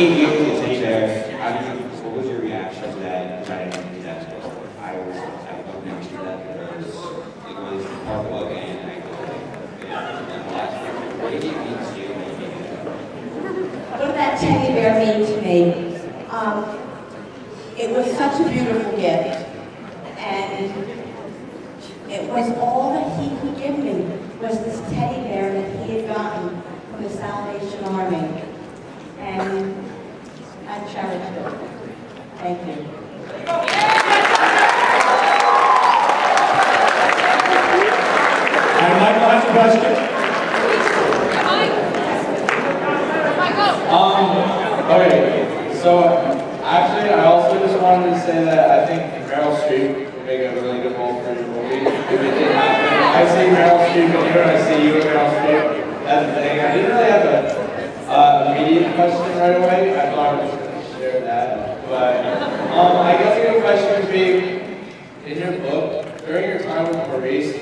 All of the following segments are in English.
gave you the teddy bear, what was your reaction to that? Which I didn't do that before. I would never do that because it was part of the book and I what did it mean to you when you gave it? What did that teddy bear mean to me? It was such a beautiful gift, and it was all that he could give me was this teddy bear that he had gotten from the Salvation Army, and I cherished it. Thank you. And Michael has a question. Okay, so actually I also just wanted to say that I think Meryl Streep would make a really good role for your movie if it did happen. I see Meryl Streep in here, I see you and Meryl Streep. That's the thing. I didn't really have an immediate question right away. I thought I was just going to share that. But I guess a good question would be, in your book, during your time with Maurice,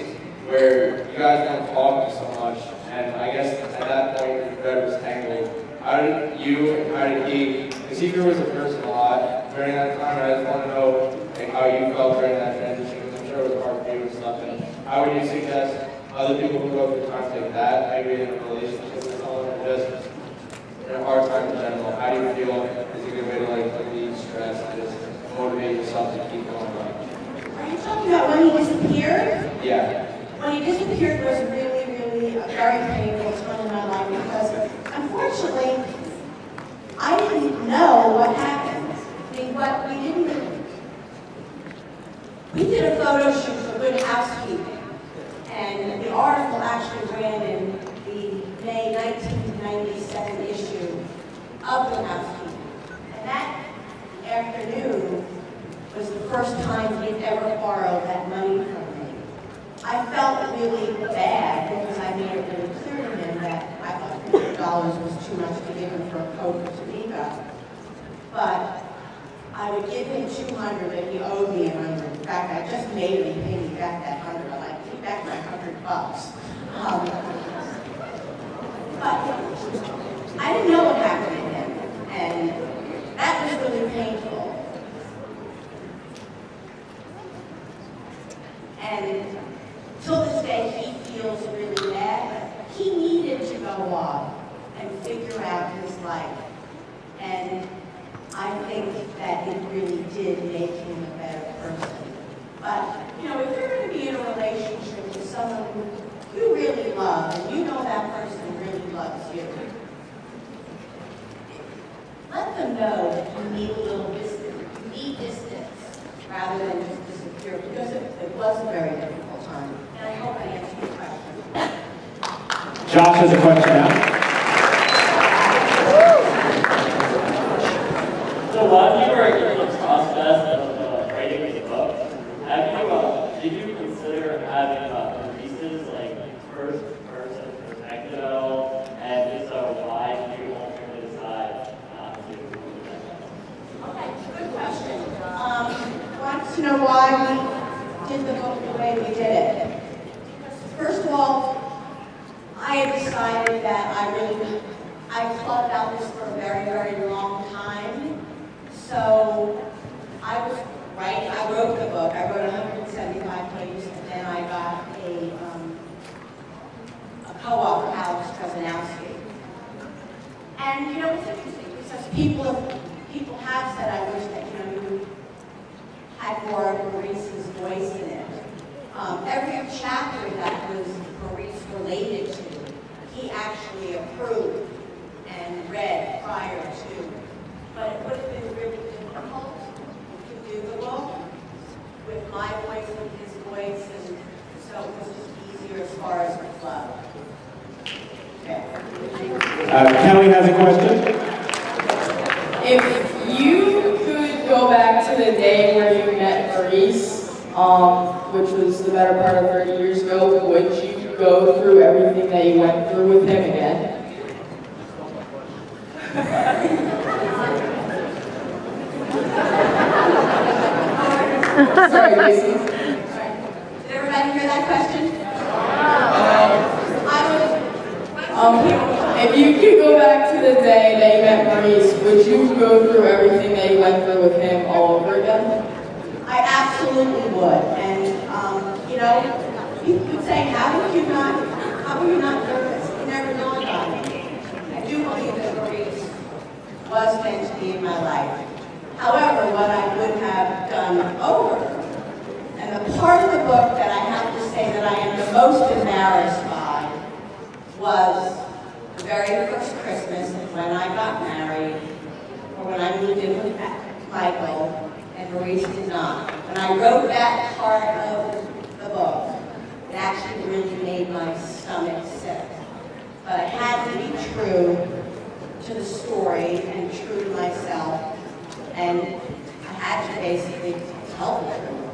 where you guys don't talk so much, and I guess at that point your thread was tangled, how did he, because he grew as a person a lot during that time, and I just want to know like, how you felt during that transition, because I'm sure it was hard for you and stuff, and how would you suggest other people who go through times like that, maybe in a relationship with someone, or just in a hard time in general, how do you feel is a good way to like relieve stress and just motivate yourself to keep going on? Are you talking about when he disappeared? Yeah. When he disappeared was really, really a very painful time in my life because, unfortunately, I didn't know what happened. I mean, we did a photo shoot for Good Housekeeping, and the article actually ran in the May 1997 issue of Good Housekeeping. And that afternoon was the first time he'd ever borrowed that money from me. I felt really bad because I made it really clear to him that I thought $50 was too much to give him for a coat or Tamiga. But I would give him $200 and he owed me $100. In fact, I just made him pay me back that $100. I like, give me back my $100. But I didn't know what happened to him, and that was really painful. And till this day, he feels really bad. He needed to go on and figure out his life. And I think that it really did make him a better person. But, you know, if you're going to be in a relationship with someone who you really love, and you know that person really loves you, let them know that you need a little distance. You need distance rather than just disappear, because it was a very difficult time. And I hope I answered your question. Josh has a question now. So while you were in the process of writing the book, did you consider having Maurice's like first-person perspective at all? And if so, why did you ultimately decide not to do that? Okay, good question. Want to know why we did the book the way we did it? First of all, I had decided that I thought about this for a very, very long time. So I wrote the book. I wrote 175 pages, and then I got a co-author, Alex Krasinowski. And you know, it's interesting because people have said, I wish that you had more of Maurice's voice in it. Every chapter that was Maurice related to, he actually approved and read prior to. But it would have been really difficult to do the book with my voice and his voice, and so it was just easier as far as the flow. Okay. Kelly has a question. If you could go back to the day where you met Maurice, which was the better part of 30 years ago, would you go through everything that you went through with him again? Sorry, Casey. Did everybody hear that question? I would. If you could go back to the day that you met Maurice, would you go through everything that you went through with him all over again? I absolutely would. And, you know, you could say, how were you not nervous? It never dawned on me. I do believe that Maurice was meant to be in my life. However, what I would have done over, and the part of the book that I have to say that I am the most embarrassed by, was the very first Christmas when I got married, or when I moved in with Michael, and Maurice did not. When I wrote that part of the book, it actually really made my stomach sick. But I had to be true to the story and true to myself, and I had to basically tell the truth.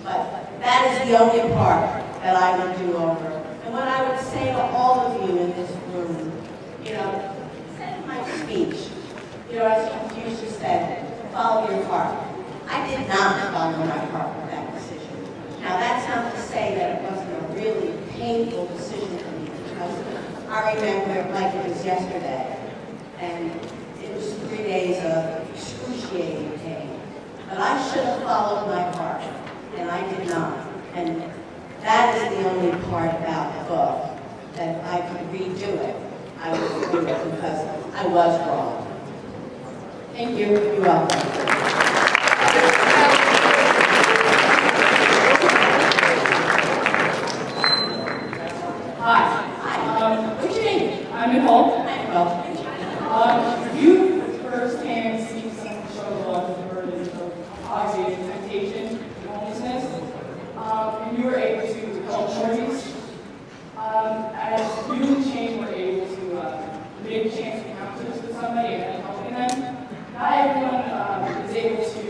But that is the only part that I would do over. And what I would say to all of you in this room, you know, said in my speech, you know, as Confucius said, follow your heart. I did not follow my heart with that decision. Now, that's not to say that it wasn't a really painful decision for me, because I remember it like it was yesterday. And it was 3 days of excruciating pain. But I should have followed my heart, and I did not. And that is the only part about the book that I could redo it. I would do it because I was wrong. Thank you. You're welcome. Hi. What's your name? I'm Nicole. Hi, Nicole. You firsthand see some struggle and the burdens of poverty and temptation and homelessness, and you were able to help Maurice. As you and Shane were able to make chance encounters with somebody and helping them, not everyone is able to,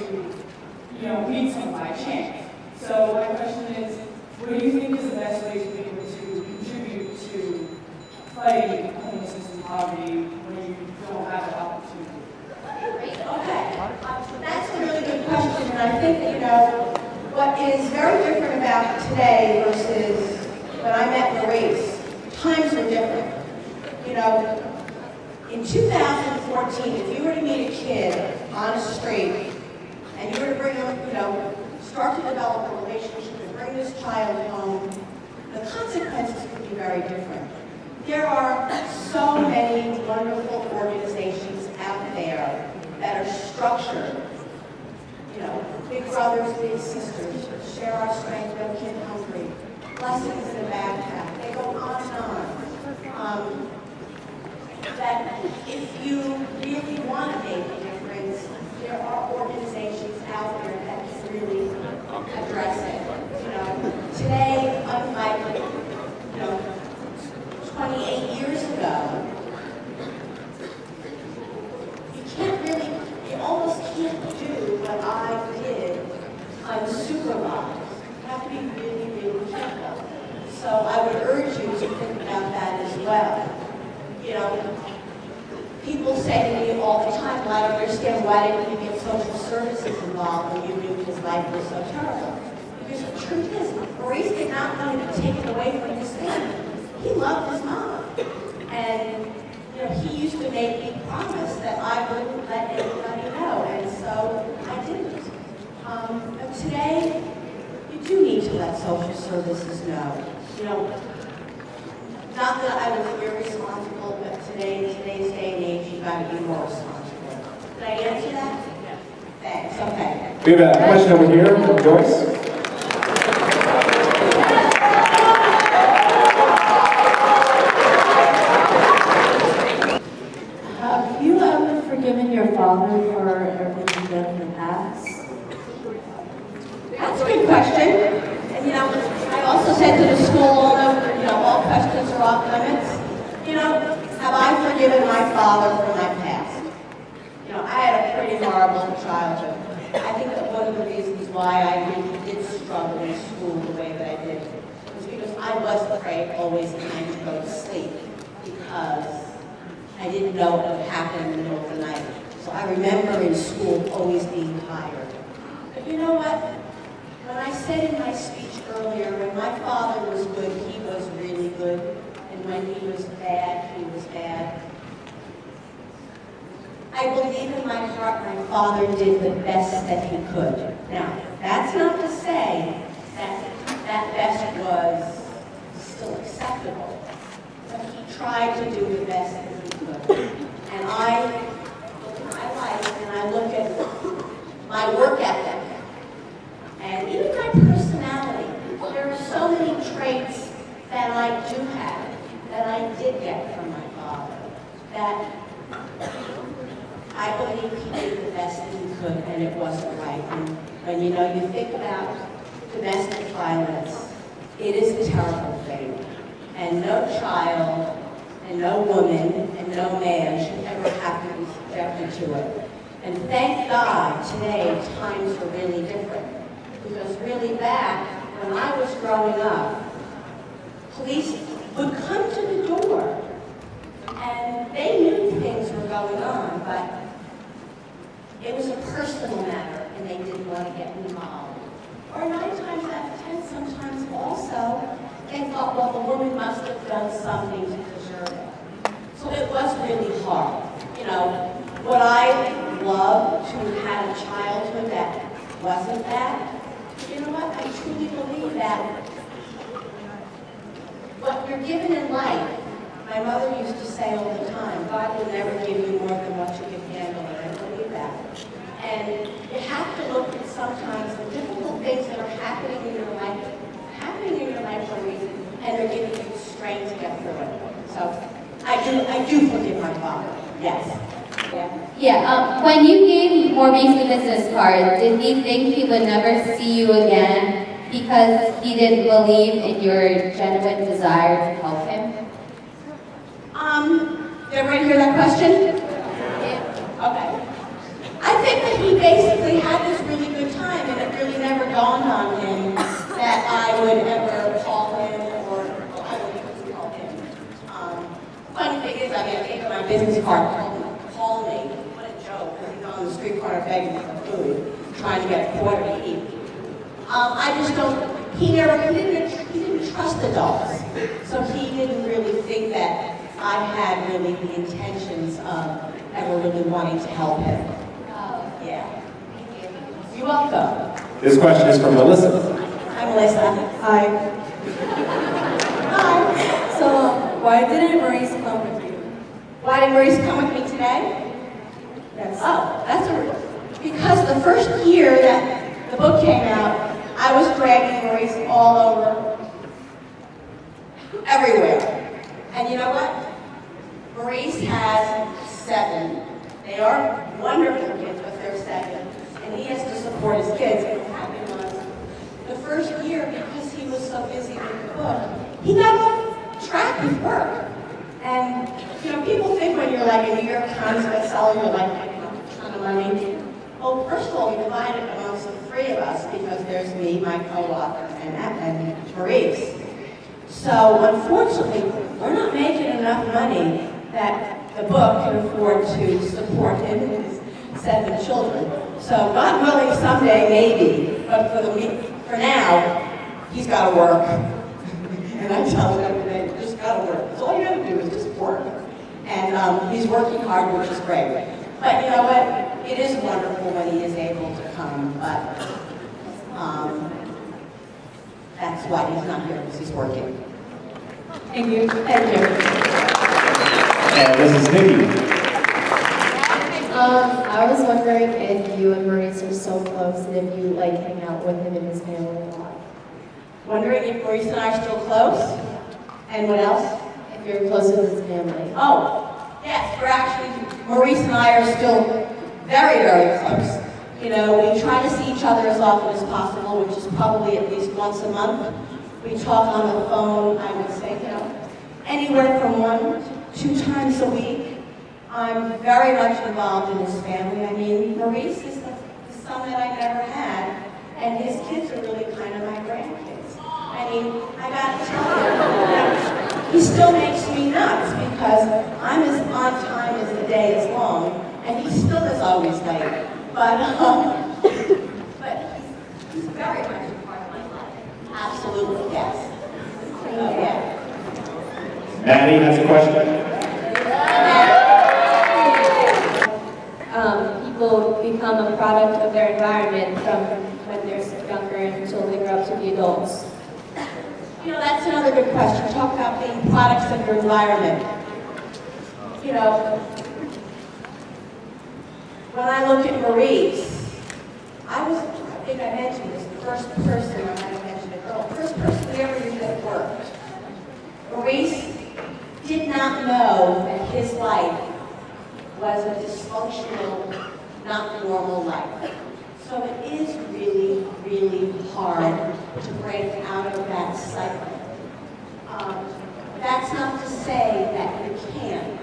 you know, meet someone by chance. So my question is, what do you think is the best way to be able to contribute to fighting homelessness and poverty when you don't have an opportunity? Okay. That's a really good question, and I think that, you know, what is very different about today versus when I met Maurice, times were different. You know, in 2014, if you were to meet a kid on a street, and you were to bring him, you know, start to develop a relationship and bring this child home, the consequences could be very different. There are so many wonderful organizations out there that are structured. You know, big brothers, big sisters, share our strength, no kid hungry, blessings in a backpack. They go on and on. That if you really want to make a difference, there are organizations out there that can really address it. You know, today, unlike, you know, 28 years ago, you almost can't do what I did unsupervised. You have to be really, really careful. So I would urge you to think about that as well. You know, people say to me all the time, well, I don't understand, why didn't you get social services involved when you knew his life was so terrible? Because the truth is, Maurice did not want to be taken away from his family. He loved his mom. And, you know, he used to make me promise that I wouldn't let anybody know, and so I didn't. But today, you do need to let social services know. You know, not that I was irresponsible, but today's day and age, you've got to be more responsible. Did I answer that? Thanks, okay. We have a question over here from Joyce. Have you ever forgiven your father for everything you've done in the past? That's a good question. And, you know, I also said to the school, although, you know, all questions are off limits, you know, have I forgiven my father for my past? You know, I had a pretty horrible childhood. I think that one of the reasons why I really did struggle in school the way that I did was because I was afraid always trying to go to sleep because I didn't know what would happen in the middle of the night. So I remember in school always being tired. But you know what? When I said in my speech earlier, when my father was good, he was really good. And when he was bad, he was bad. I believe in my heart my father did the best that he could. Now, that's not to say that that best was still acceptable, but he tried to do the best that he could. And I look at my life and I look at my work ethic and even my personality. There are so many traits that I do have, that I did get from my father, that I believe he did the best that he could, and it wasn't right. And when you think about domestic violence, it is a terrible thing. And no child, and no woman, and no man should ever have to be subjected to it. And thank God today times are really different. Because really back when I was growing up, police would come to the door and they knew things were going on, but it was a personal matter and they didn't want to get involved. Or 9 times out of 10, sometimes also, they thought, well, the woman must have done something to deserve it. So it was really hard. Would I love to have had a childhood that wasn't that? You know what? I truly believe that what you're given in life, my mother used to say all the time, God will never give you more than what you can handle, and I believe that. And you have to look at sometimes the difficult things that are happening in your life for a reason, and they're giving you strength to get through it. So I do forgive my father, yes. Yeah, when you gave Maurice the business card, did he think he would never see you again because he didn't believe in your genuine desire to help him? Did everybody hear that question? Okay. I think that he basically had this really good time, and it really never dawned on him that I would ever call him, or I would call him. Funny thing is, I gave him my business card, call me. What a joke, because he's on the street corner begging for food, trying to get a quarter to eat. I just don't, he didn't trust adults, so he didn't really think that I had really the intentions of ever really wanting to help him. Yeah. You're welcome. This question is from Melissa. Hi, Melissa. Hi. Hi. So, why didn't Maurice come with you? Why did Maurice come with me today? Yes. Oh, because the first year that the book came out, I was dragging Maurice all over, everywhere. And you know what? Maurice has 7. They are wonderful kids, but they're 7. And he has to support his kids. And what happened was, the first year, because he was so busy with the book, he got off track with work. And, people think when you're like a New York Times bestseller, you're like making a ton of money. Well, first of all, we divide it amongst the 3 of us because there's me, my co-author, and Maurice. So, unfortunately, we're not making enough money that the book can afford to support him and his 7 children. So, God willing, someday, maybe, but for now, he's got to work. And I tell him every day, you just got to work. That's all you got to do is just work. And he's working hard, which is great. But you know what? It is wonderful when he is able to come, but that's why he's not here, because he's working. Thank you. Thank you. And this is Nikki. I was wondering if you and Maurice are so close and if you hang out with him and his family a lot. Wondering if Maurice and I are still close? And what else? If you're close with his family. Oh, yes, we're actually, Maurice and I are still very, very close. We try to see each other as often as possible, which is probably at least once a month. We talk on the phone, I would say, anywhere from 1 to 2 times a week. I'm very much involved in his family. I mean, Maurice is the son that I never had, and his kids are really kind of my grandkids. I mean, I got to tell you, he still makes me nuts because I'm as on time as the day is long, and he still is always late. But he's very much a part of my life. Absolutely, yes. Oh, yeah. Maddie has a question. People become a product of their environment from when they're younger until they grow up to be adults. You know, that's another good question. Talk about being products of your environment. You know, when I look at Maurice, I think I mentioned this, the first person, I might have mentioned a girl, first person we ever knew that worked. Maurice did not know that his life was a dysfunctional, not normal life. So it is really, really hard to break out of that cycle. That's not to say that you can't,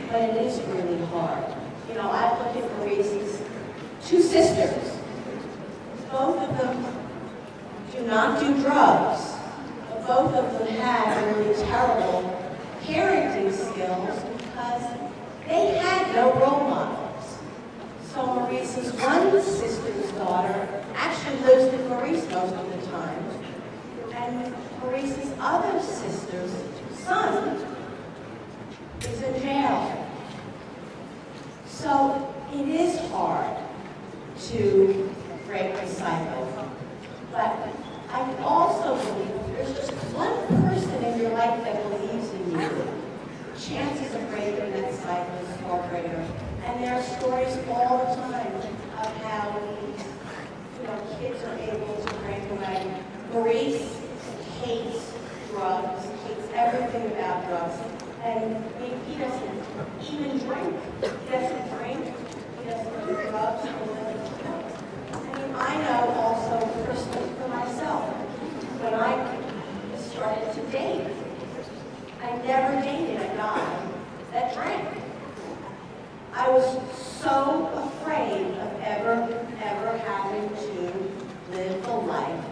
but it is really hard. You know, I look at Maurice's two sisters. Both of them do not do drugs, but both of them have really terrible parenting skills because they had no role models. So Maurice's one sister's daughter actually lives with Maurice most of the time. And Maurice's other sister's son is in jail. So it is hard to break the cycle. But I also believe if there's just one person in your life that believes in you, chances of breaking that cycle is far greater. And there are stories all the time of how kids are able to break away. Maurice hates drugs, hates everything about drugs, and he doesn't even drink. He doesn't drink, he doesn't do drugs, he doesn't smoke. I mean, I know also personally for myself, when I started to date, I never dated a guy that drank. I was so afraid of ever having to live the life,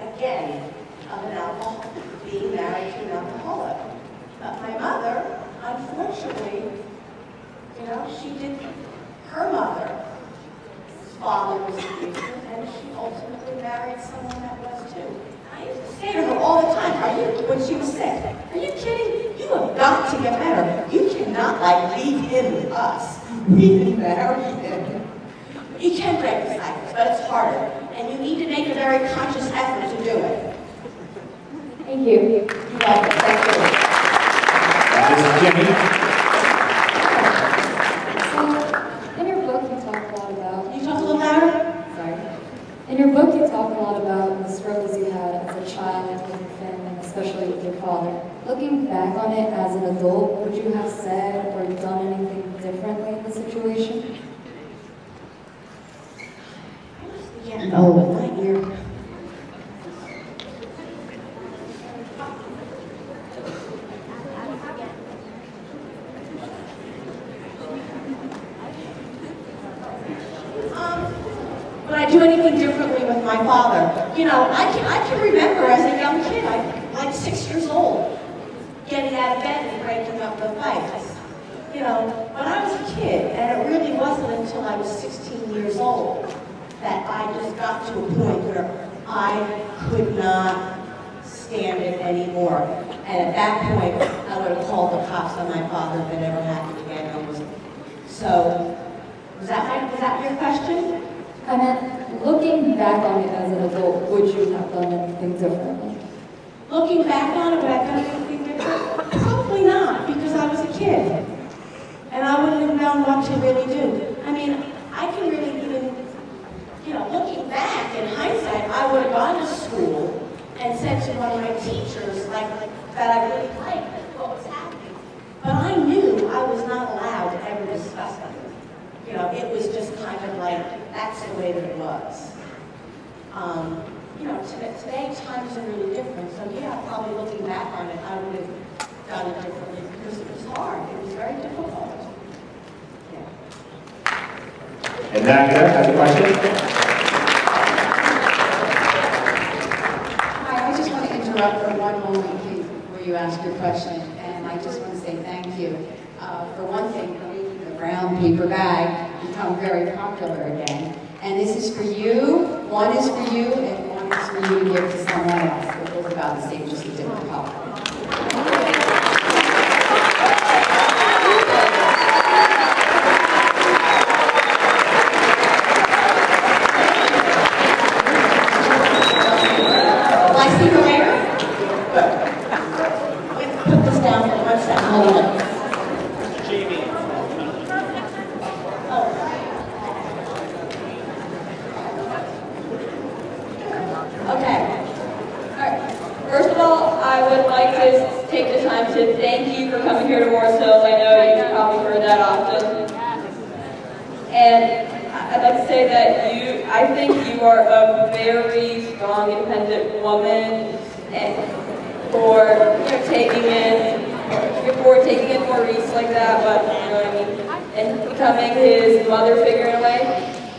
again, of an alcoholic, being married to an alcoholic. But my mother, unfortunately, her mother's father was abusive, and she ultimately married someone that was too. I used to say to her all the time, when she was sick, are you kidding? You have got to get better. You cannot, leave him with us. We can marry him. You can break the cycles, but it's harder. And you need to make a very conscious effort to do it. Thank you. You're welcome. Thank you. This is Jimmy. So, in your book, you talk a lot about... Can you talk a little louder? Sorry. In your book, you talk a lot about the struggles you had as a child with your family, and especially with your father. Looking back on it as an adult, would you have said or done anything differently in the situation? Yeah, no, not here. Would I do anything differently with my father? You know, I can remember as a young kid, like 6 years old, getting out of bed and breaking up the fights. You know, when I was a kid, and it really wasn't until I was 16 years old that I just got to a point where I could not stand it anymore. And at that point, I would have called the cops on my father if it ever happened again. So, was that your question? I meant, looking back on it as an adult, would you have done anything differently? Looking back on it, would I have done anything different? Probably not, because I was a kid. And I wouldn't have known what to really do. I mean, I can really even, looking back in hindsight, I would have gone to school and said to one of my teachers, that I really liked what was happening. But I knew I was not allowed to ever discuss it. It was just kind of that's the way that it was. Today times are really different. So yeah, probably looking back on it, I would have done it differently because it was hard. It was very difficult. Yeah. And back there has a question. Hi, I just want to interrupt for one moment, please, before you ask your question. And I just want to say thank you. For one thing, for making the brown paper bag become very popular again. And this is for you, one is for you, and one is for you to give to someone else. It goes about the same as you did with the pop. And I'd like to say that I think you are a very strong, independent woman, and for taking in Maurice like that, but you know what I mean, and becoming his mother figure in a way.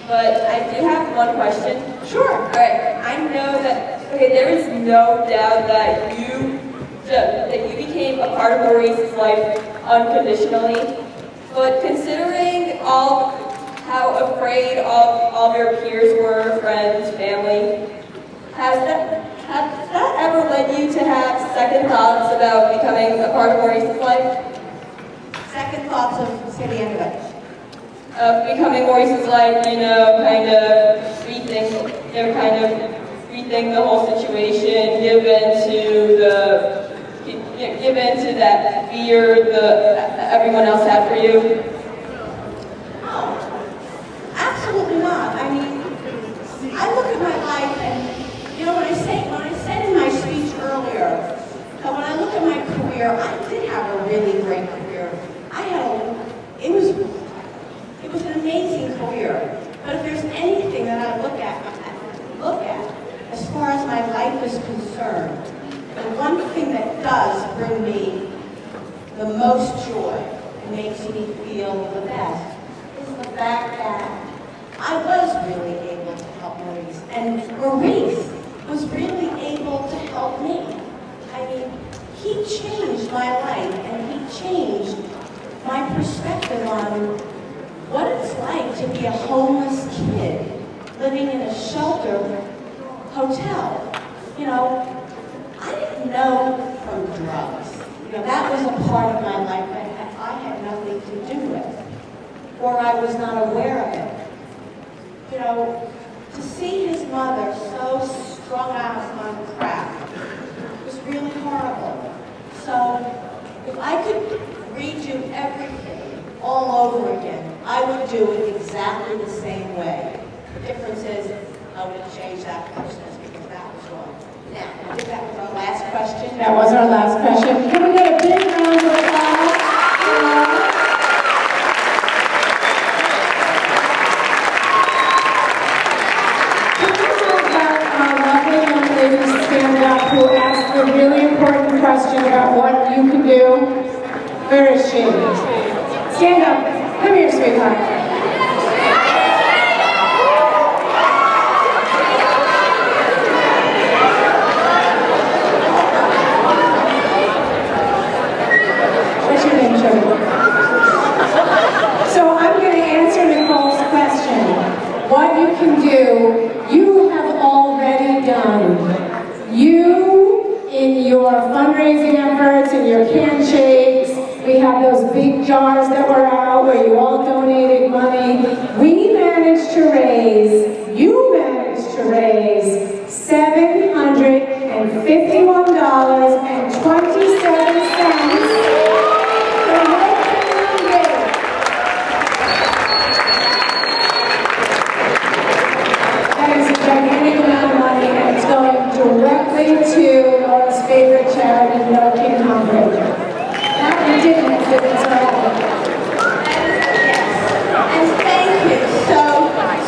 But I do have one question. Sure. All right. I know that. Okay, there is no doubt that you became a part of Maurice's life unconditionally. But considering how afraid all of your peers were, friends, family, has that ever led you to have second thoughts about becoming a part of Maurice's life? Second thoughts of, say the end of it. Of becoming Maurice's life, kind of rethink the whole situation, give in to that fear everyone else had for you? Absolutely not. I mean, I look at my life and, when I said in my speech earlier, that when I look at my career, I did have a really great career. It was an amazing career. But if there's anything that I look at as far as my life is concerned, the one thing that does bring me the most joy and makes me feel the best is the fact that I was really able to help Maurice. And Maurice was really able to help me. I mean, he changed my life and he changed my perspective on what it's like to be a homeless kid living in a shelter hotel. I didn't know from drugs. That was a part of my life that I had nothing to do with, or I was not aware of it. To see his mother so strung out on crack was really horrible. So if I could redo everything all over again, I would do it exactly the same way. The difference is I would change that process because that was wrong. Now, I think that was our last question. That was our last question. Can we get a big round of applause? Who asked a really important question about what you can do. Where is she? Stand up. Come here, sweetheart. What's your name, Shirley? So I'm going to answer Nicole's question. What you can do, you have already done. You, in your fundraising efforts, in your can shakes, we have those big jars that were out where you all donated money. We managed to raise, you managed to raise $751.27. Directly to Laura's favorite charity, No King Hungry. That we didn't, it's all right. And thank you so much.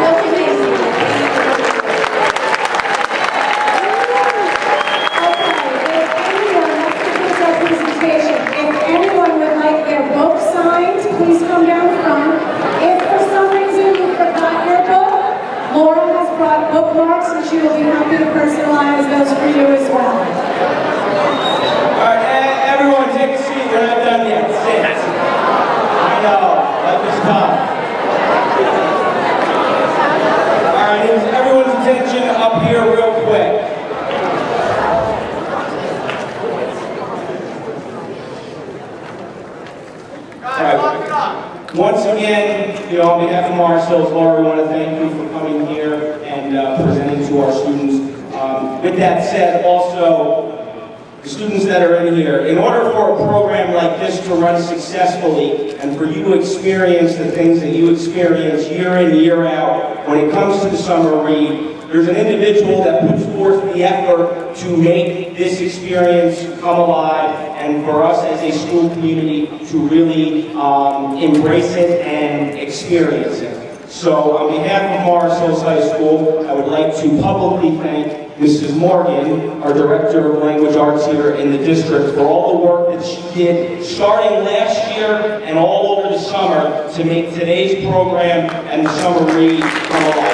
Look amazing. If anyone would like their book signed, please come down front. If for some reason you forgot your book, Laura has brought bookmarks and she will be happy to personalize those for you as well. All right, everyone take a seat. We're not done yet. Sit. I know, life is tough. All right, here's everyone's attention up here real quick. Once again, on behalf of Mars Hills, Laura, we want to thank you for coming here and presenting to our students. With that said, also, the students that are in here, in order for a program like this to run successfully and for you to experience the things that you experience year in, year out, when it comes to the summer read, there's an individual that puts forth the effort to make this experience come alive and for us as a school community to really embrace it and experience it. So on behalf of Morris Hills High School, I would like to publicly thank Mrs. Morgan, our Director of Language Arts here in the district, for all the work that she did starting last year and all over the summer to make today's program and the summer read come alive.